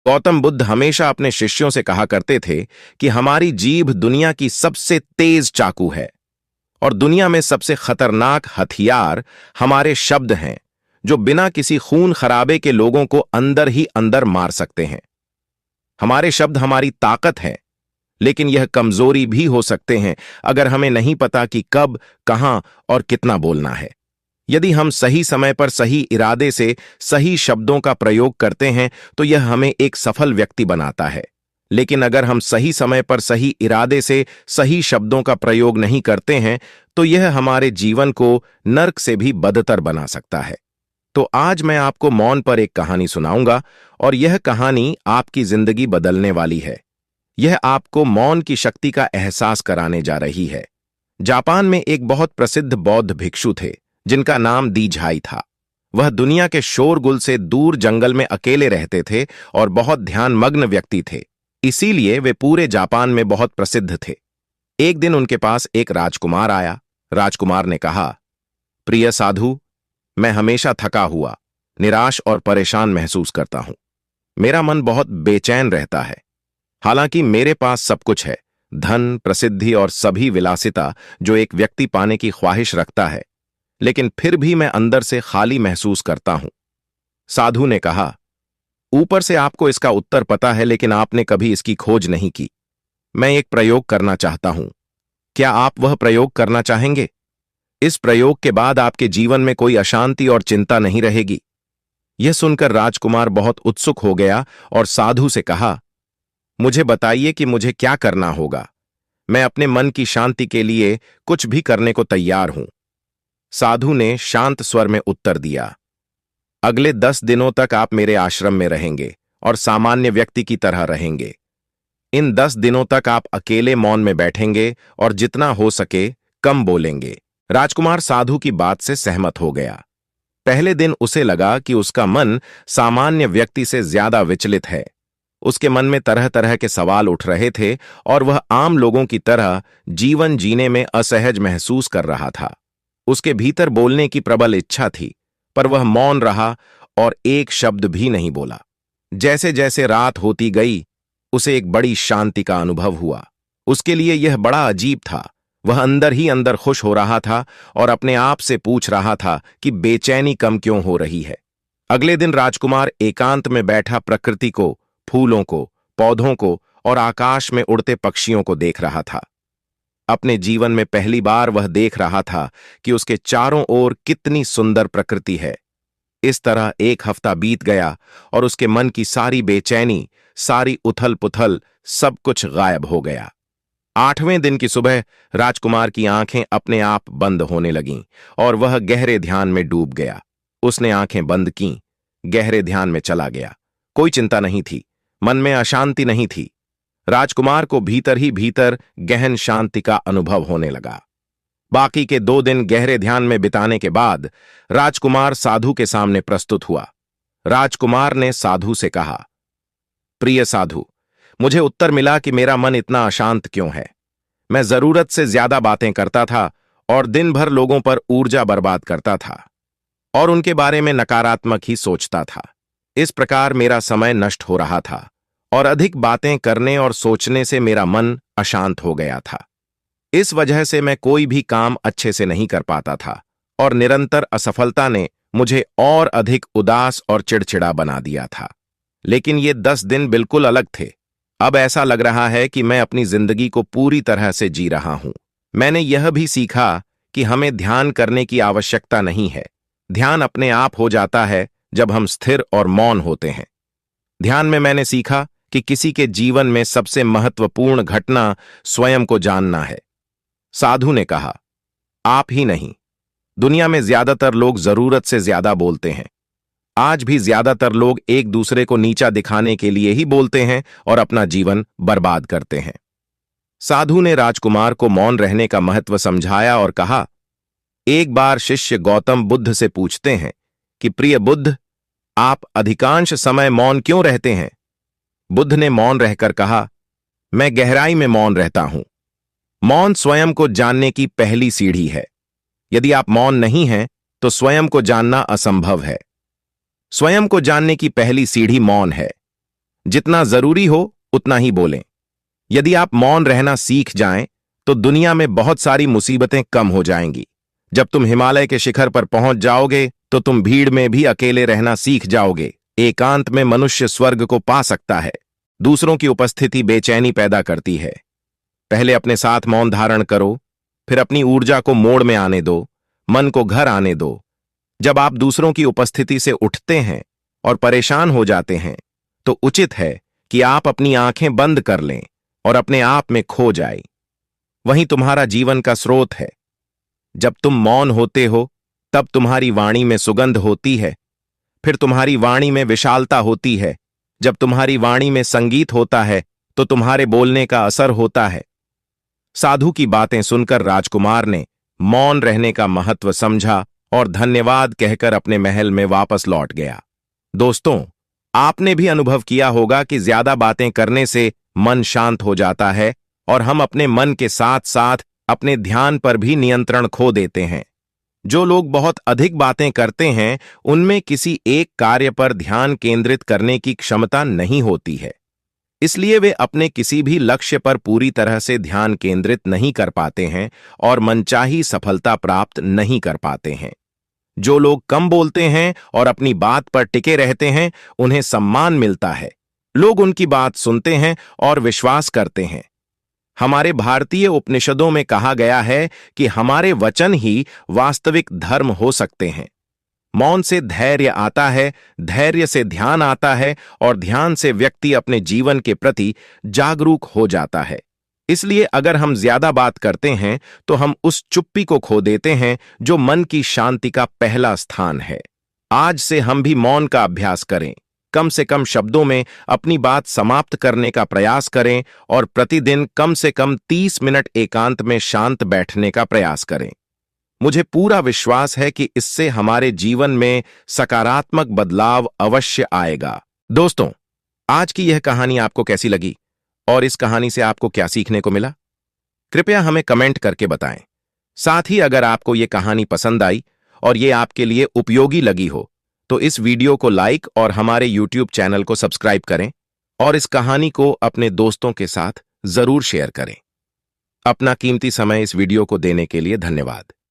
गौतम बुद्ध हमेशा अपने शिष्यों से कहा करते थे कि हमारी जीभ दुनिया की सबसे तेज चाकू है और दुनिया में सबसे खतरनाक हथियार हमारे शब्द हैं, जो बिना किसी खून खराबे के लोगों को अंदर ही अंदर मार सकते हैं। हमारे शब्द हमारी ताकत है, लेकिन यह कमजोरी भी हो सकते हैं अगर हमें नहीं पता कि कब, कहां और कितना बोलना है। यदि हम सही समय पर सही इरादे से सही शब्दों का प्रयोग करते हैं तो यह हमें एक सफल व्यक्ति बनाता है, लेकिन अगर हम सही समय पर सही इरादे से सही शब्दों का प्रयोग नहीं करते हैं तो यह हमारे जीवन को नर्क से भी बदतर बना सकता है। तो आज मैं आपको मौन पर एक कहानी सुनाऊंगा और यह कहानी आपकी जिंदगी बदलने वाली है। यह आपको मौन की शक्ति का एहसास कराने जा रही है। जापान में एक बहुत प्रसिद्ध बौद्ध भिक्षु थे जिनका नाम दीझाई था। वह दुनिया के शोरगुल से दूर जंगल में अकेले रहते थे और बहुत ध्यानमग्न व्यक्ति थे, इसीलिए वे पूरे जापान में बहुत प्रसिद्ध थे। एक दिन उनके पास एक राजकुमार आया। राजकुमार ने कहा, प्रिय साधु, मैं हमेशा थका हुआ, निराश और परेशान महसूस करता हूं। मेरा मन बहुत बेचैन रहता है। हालांकि मेरे पास सब कुछ है, धन, प्रसिद्धि और सभी विलासिता जो एक व्यक्ति पाने की ख्वाहिश रखता है, लेकिन फिर भी मैं अंदर से खाली महसूस करता हूं। साधु ने कहा, ऊपर से आपको इसका उत्तर पता है, लेकिन आपने कभी इसकी खोज नहीं की। मैं एक प्रयोग करना चाहता हूं। क्या आप वह प्रयोग करना चाहेंगे? इस प्रयोग के बाद आपके जीवन में कोई अशांति और चिंता नहीं रहेगी। यह सुनकर राजकुमार बहुत उत्सुक हो गया और साधु से कहा, मुझे बताइए कि मुझे क्या करना होगा। मैं अपने मन की शांति के लिए कुछ भी करने को तैयार हूं। साधु ने शांत स्वर में उत्तर दिया, अगले 10 दिनों तक आप मेरे आश्रम में रहेंगे और सामान्य व्यक्ति की तरह रहेंगे। इन 10 दिनों तक आप अकेले मौन में बैठेंगे और जितना हो सके कम बोलेंगे। राजकुमार साधु की बात से सहमत हो गया। पहले दिन उसे लगा कि उसका मन सामान्य व्यक्ति से ज्यादा विचलित है। उसके मन में तरह तरह के सवाल उठ रहे थे और वह आम लोगों की तरह जीवन जीने में असहज महसूस कर रहा था। उसके भीतर बोलने की प्रबल इच्छा थी, पर वह मौन रहा और एक शब्द भी नहीं बोला। जैसे जैसे रात होती गई, उसे एक बड़ी शांति का अनुभव हुआ। उसके लिए यह बड़ा अजीब था। वह अंदर ही अंदर खुश हो रहा था और अपने आप से पूछ रहा था कि बेचैनी कम क्यों हो रही है। अगले दिन राजकुमार एकांत में बैठा प्रकृति को, फूलों को, पौधों को और आकाश में उड़ते पक्षियों को देख रहा था। अपने जीवन में पहली बार वह देख रहा था कि उसके चारों ओर कितनी सुंदर प्रकृति है। इस तरह एक हफ्ता बीत गया और उसके मन की सारी बेचैनी, सारी उथल पुथल, सब कुछ गायब हो गया। 8वें दिन की सुबह राजकुमार की आंखें अपने आप बंद होने लगीं और वह गहरे ध्यान में डूब गया। उसने आंखें बंद कीं, गहरे ध्यान में चला गया। कोई चिंता नहीं थी, मन में अशांति नहीं थी। राजकुमार को भीतर ही भीतर गहन शांति का अनुभव होने लगा। बाकी के 2 दिन गहरे ध्यान में बिताने के बाद राजकुमार साधु के सामने प्रस्तुत हुआ। राजकुमार ने साधु से कहा, प्रिय साधु, मुझे उत्तर मिला कि मेरा मन इतना अशांत क्यों है। मैं जरूरत से ज्यादा बातें करता था और दिन भर लोगों पर ऊर्जा बर्बाद करता था और उनके बारे में नकारात्मक ही सोचता था। इस प्रकार मेरा समय नष्ट हो रहा था और अधिक बातें करने और सोचने से मेरा मन अशांत हो गया था। इस वजह से मैं कोई भी काम अच्छे से नहीं कर पाता था और निरंतर असफलता ने मुझे और अधिक उदास और चिड़चिड़ा बना दिया था। लेकिन ये 10 दिन बिल्कुल अलग थे। अब ऐसा लग रहा है कि मैं अपनी जिंदगी को पूरी तरह से जी रहा हूं। मैंने यह भी सीखा कि हमें ध्यान करने की आवश्यकता नहीं है। ध्यान अपने आप हो जाता है जब हम स्थिर और मौन होते हैं। ध्यान में मैंने सीखा कि किसी के जीवन में सबसे महत्वपूर्ण घटना स्वयं को जानना है। साधु ने कहा, आप ही नहीं, दुनिया में ज्यादातर लोग जरूरत से ज्यादा बोलते हैं। आज भी ज्यादातर लोग एक दूसरे को नीचा दिखाने के लिए ही बोलते हैं और अपना जीवन बर्बाद करते हैं। साधु ने राजकुमार को मौन रहने का महत्व समझाया और कहा, एक बार शिष्य गौतम बुद्ध से पूछते हैं कि प्रिय बुद्ध, आप अधिकांश समय मौन क्यों रहते हैं? बुद्ध ने मौन रहकर कहा, मैं गहराई में मौन रहता हूं। मौन स्वयं को जानने की पहली सीढ़ी है। यदि आप मौन नहीं हैं तो स्वयं को जानना असंभव है। स्वयं को जानने की पहली सीढ़ी मौन है। जितना जरूरी हो उतना ही बोलें। यदि आप मौन रहना सीख जाएं, तो दुनिया में बहुत सारी मुसीबतें कम हो जाएंगी। जब तुम हिमालय के शिखर पर पहुंच जाओगे, तो तुम भीड़ में भी अकेले रहना सीख जाओगे। एकांत में मनुष्य स्वर्ग को पा सकता है। दूसरों की उपस्थिति बेचैनी पैदा करती है। पहले अपने साथ मौन धारण करो, फिर अपनी ऊर्जा को मोड़ में आने दो, मन को घर आने दो। जब आप दूसरों की उपस्थिति से उठते हैं और परेशान हो जाते हैं, तो उचित है कि आप अपनी आंखें बंद कर लें और अपने आप में खो जाएं। वहीं तुम्हारा जीवन का स्रोत है। जब तुम मौन होते हो, तब तुम्हारी वाणी में सुगंध होती है, फिर तुम्हारी वाणी में विशालता होती है। जब तुम्हारी वाणी में संगीत होता है, तो तुम्हारे बोलने का असर होता है। साधु की बातें सुनकर राजकुमार ने मौन रहने का महत्व समझा और धन्यवाद कहकर अपने महल में वापस लौट गया। दोस्तों, आपने भी अनुभव किया होगा कि ज्यादा बातें करने से मन शांत हो जाता है और हम अपने मन के साथ साथ अपने ध्यान पर भी नियंत्रण खो देते हैं। जो लोग बहुत अधिक बातें करते हैं, उनमें किसी एक कार्य पर ध्यान केंद्रित करने की क्षमता नहीं होती है। इसलिए वे अपने किसी भी लक्ष्य पर पूरी तरह से ध्यान केंद्रित नहीं कर पाते हैं और मनचाही सफलता प्राप्त नहीं कर पाते हैं। जो लोग कम बोलते हैं और अपनी बात पर टिके रहते हैं, उन्हें सम्मान मिलता है। लोग उनकी बात सुनते हैं और विश्वास करते हैं। हमारे भारतीय उपनिषदों में कहा गया है कि हमारे वचन ही वास्तविक धर्म हो सकते हैं। मौन से धैर्य आता है, धैर्य से ध्यान आता है और ध्यान से व्यक्ति अपने जीवन के प्रति जागरूक हो जाता है। इसलिए अगर हम ज्यादा बात करते हैं, तो हम उस चुप्पी को खो देते हैं जो मन की शांति का पहला स्थान है। आज से हम भी मौन का अभ्यास करें। कम से कम शब्दों में अपनी बात समाप्त करने का प्रयास करें और प्रतिदिन कम से कम 30 मिनट एकांत में शांत बैठने का प्रयास करें। मुझे पूरा विश्वास है कि इससे हमारे जीवन में सकारात्मक बदलाव अवश्य आएगा। दोस्तों, आज की यह कहानी आपको कैसी लगी और इस कहानी से आपको क्या सीखने को मिला? कृपया हमें कमेंट करके बताएं। साथ ही अगर आपको यह कहानी पसंद आई और ये आपके लिए उपयोगी लगी हो, तो इस वीडियो को लाइक और हमारे YouTube चैनल को सब्सक्राइब करें और इस कहानी को अपने दोस्तों के साथ जरूर शेयर करें। अपना कीमती समय इस वीडियो को देने के लिए धन्यवाद।